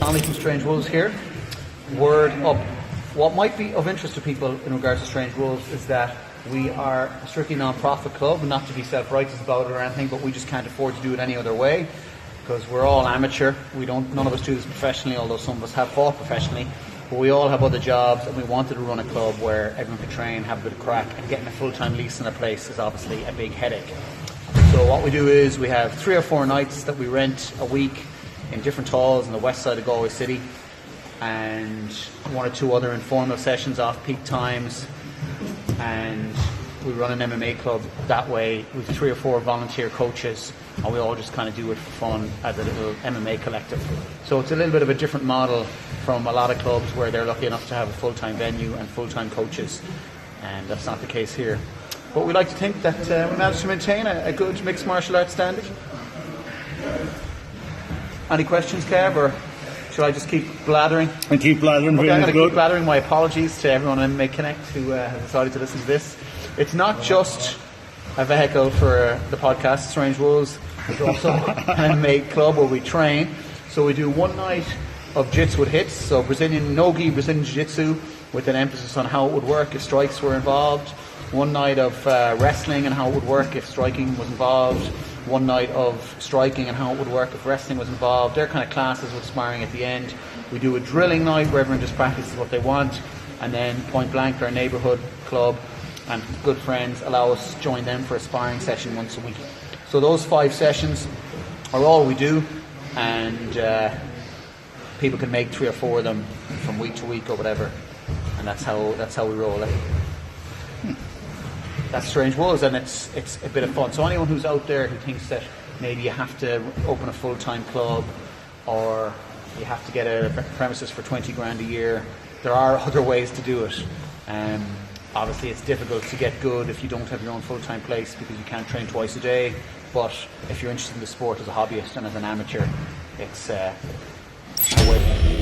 Connelly from Strange Wolves here. Word up. What might be of interest to people in regards to Strange Wolves is that we are a strictly non-profit club, not to be self-righteous about it or anything, but we just can't afford to do it any other way because we're all amateur. None of us do this professionally, although some of us have fought professionally. But we all have other jobs, and we wanted to run a club where everyone could train, have a bit of crack, and getting a full-time lease in a place is obviously a big headache. So what we do is we have 3 or 4 nights that we rent a week in different halls in the west side of Galway City, and 1 or 2 other informal sessions off peak times, and we run an MMA club that way with 3 or 4 volunteer coaches, and we all just kind of do it for fun as a little MMA collective. So it's a little bit of a different model from a lot of clubs where they're lucky enough to have a full-time venue and full-time coaches, and that's not the case here. But we like to think that we managed to maintain a good mixed martial arts standard. Any questions, Kev, or should I just keep blathering? And keep blathering. Okay, I'm going to keep blathering. My apologies to everyone on MMA Connect who has decided to listen to this. It's not just a vehicle for the podcast, Strange Wolves. It's also an MMA club where we train. So we do 1 night of jiu-jitsu with hits, so Brazilian no-gi, Brazilian jiu-jitsu, with an emphasis on how it would work if strikes were involved. 1 night of wrestling and how it would work if striking was involved. 1 night of striking and how it would work if wrestling was involved. They're kind of classes with sparring at the end. We do a drilling night where everyone just practices what they want, and then Point Blank, our neighbourhood club and good friends, allow us to join them for a sparring session once a week. So those 5 sessions are all we do, and people can make 3 or 4 of them from week to week or whatever, and that's how we roll it. That's Strange Wolves, and it's a bit of fun. So anyone who's out there who thinks that maybe you have to open a full-time club or you have to get a premises for 20 grand a year, there are other ways to do it. Obviously it's difficult to get good if you don't have your own full-time place because you can't train twice a day, but if you're interested in the sport as a hobbyist and as an amateur, it's a way.